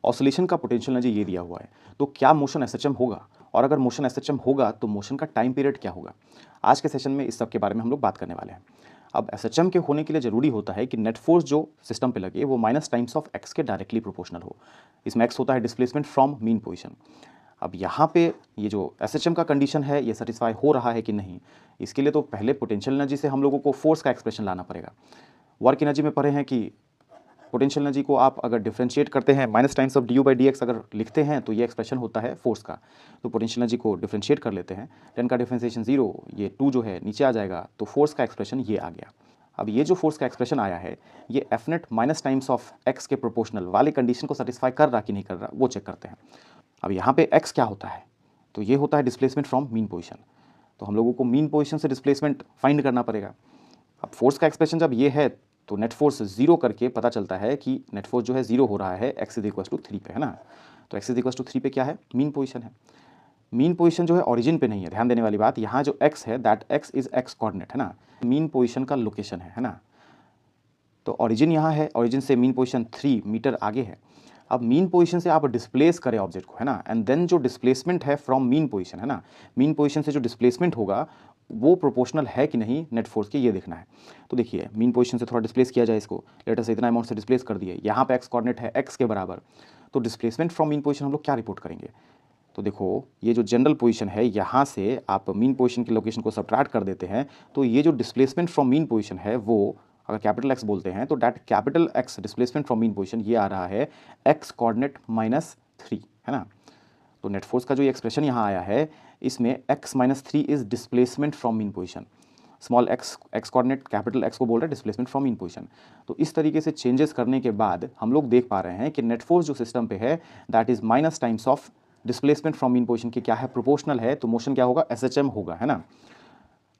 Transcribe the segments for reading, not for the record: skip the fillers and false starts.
Oscillation का potential energy ये दिया हुआ है, तो क्या मोशन एसएचएम होगा, और अगर मोशन एसएचएम होगा तो मोशन का टाइम पीरियड क्या होगा। आज के सेशन में इस सब के बारे में हम लोग बात करने वाले हैं। अब एसएचएम के होने के लिए ज़रूरी होता है कि नेट फोर्स जो सिस्टम पे लगे वो माइनस टाइम्स ऑफ एक्स के डायरेक्टली प्रोपोर्शनल हो। इसमें एक्स होता है डिस्प्लेसमेंट फ्रॉम मीन पोजीशन। अब यहाँ पे ये जो एसएचएम का कंडीशन है ये सेटिस्फाई हो रहा है कि नहीं, इसके लिए तो पहले पोटेंशियल एनर्जी से हम लोगों को फोर्स का एक्सप्रेशन लाना पड़ेगा। वर्क एनर्जी में पढ़े हैं कि पोटेंशियल एनर्जी को आप अगर डिफरेंशिएट करते हैं minus times of D by D x अगर लिखते हैं तो ये एक्सप्रेशन होता है फोर्स का। तो पोटेंशियल एनर्जी को डिफरेंशिएट कर लेते हैं, 10 का डिफरेंशिएशन 0, ये 2 जो है नीचे आ जाएगा, तो फोर्स का एक्सप्रेशन ये आ गया। अब ये जो फोर्स का एक्सप्रेशन आया है ये F net minus times of x के प्रोपोर्शनल वाले कंडीशन को सेटिस्फाई कर रहा कि नहीं कर रहा वो चेक करते हैं। अब यहाँ पे एक्स क्या होता है, तो ये होता है डिस्प्लेसमेंट फ्रॉम मीन पोजीशन। तो हम लोगों को मीन पोजीशन से डिस्प्लेसमेंट फाइंड करना पड़ेगा। अब फोर्स का एक्सप्रेशन जब ये है तो नेट फोर्स 0 करके पता चलता है कि नेट फोर्स जो है 0 हो रहा है एक्स इज इक्वल टू 3 पे, है ना। तो एक्स इज इक्वल टू 3 पे क्या है, मीन पोजीशन है। मीन पोजीशन जो है ओरिजिन पे नहीं है, ध्यान देने वाली बात, यहाँ जो एक्स है that x is x coordinate, है ना। मीन पोजीशन का लोकेशन है ना। तो ओरिजिन यहाँ है, ओरिजिन से मीन पोजीशन 3 मीटर आगे है। अब मीन पोजीशन से आप डिस्प्लेस करें ऑब्जेक्ट को, है ना, एंड देन जो डिस्प्लेसमेंट है फ्रॉम मीन पोजीशन, है ना, मीन पोजीशन से जो डिस्प्लेसमेंट होगा वो प्रोपोर्शनल है कि नहीं नेट फोर्स के, ये देखना है। तो देखिए मीन पोजीशन से थोड़ा डिस्प्लेस किया जाए इसको, लेटर से इतना अमाउंट से डिस्प्लेस कर दिए, यहाँ पे एक्स कोऑर्डिनेट है एक्स के बराबर, तो डिस्प्लेसमेंट फ्रॉम मीन पोजीशन हम लोग क्या रिपोर्ट करेंगे। तो देखो ये जो जनरल पोजीशन है यहाँ से आप मीन पोजीशन की लोकेशन को सब्ट्रैक्ट कर देते हैं, तो ये जो डिस्प्लेसमेंट फ्रॉम मीन पोजीशन है वो अगर कैपिटल एक्स बोलते हैं तो that capital x displacement from mean position ये आ रहा है एक्स कोऑर्डिनेट माइनस 3, है ना। तो नेट फोर्स का जो ये एक्सप्रेशन यहाँ आया है इसमें x minus 3 is displacement from mean position, small x x coordinate capital x को बोल रहा है डिस्प्लेसमेंट फ्रॉम मीन पोजीशन। तो इस तरीके से चेंजेस करने के बाद हम लोग देख पा रहे हैं कि नेट फोर्स जो सिस्टम पे है that is minus times of displacement from mean position की क्या है, प्रोपोर्शनल है, तो मोशन क्या होगा, एसएचएम होगा, है ना।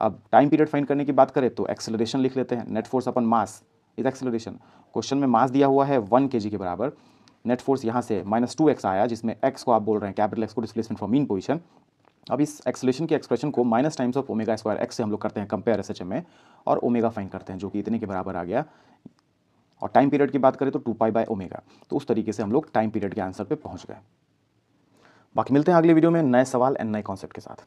अब टाइम पीरियड फाइंड करने की बात करें तो एक्सेलरेशन लिख लेते हैं, net force upon mass is acceleration. Question में मास दिया हुआ है 1 kg के बराबर, नेट फोर्स यहाँ से -2x आया जिसमें x को आप बोल रहे हैं कैपिटल x को डिस्प्लेसमेंट फ्रॉम मीन पोजीशन। अब इस एक्सेलरेशन की एक्सप्रेशन को minus times of omega square x से हम लोग करते हैं कंपेयर एसएचएम में, और ओमेगा फाइंड करते हैं जो कि इतने के बराबर आ गया। और टाइम पीरियड की बात करें तो 2π/ओमेगा। तो उस तरीके से हम लोग टाइम पीरियड के आंसर पे पहुंच गए। बाकी मिलते हैं अगले वीडियो में नए सवाल एंड नए कॉन्सेप्ट के साथ।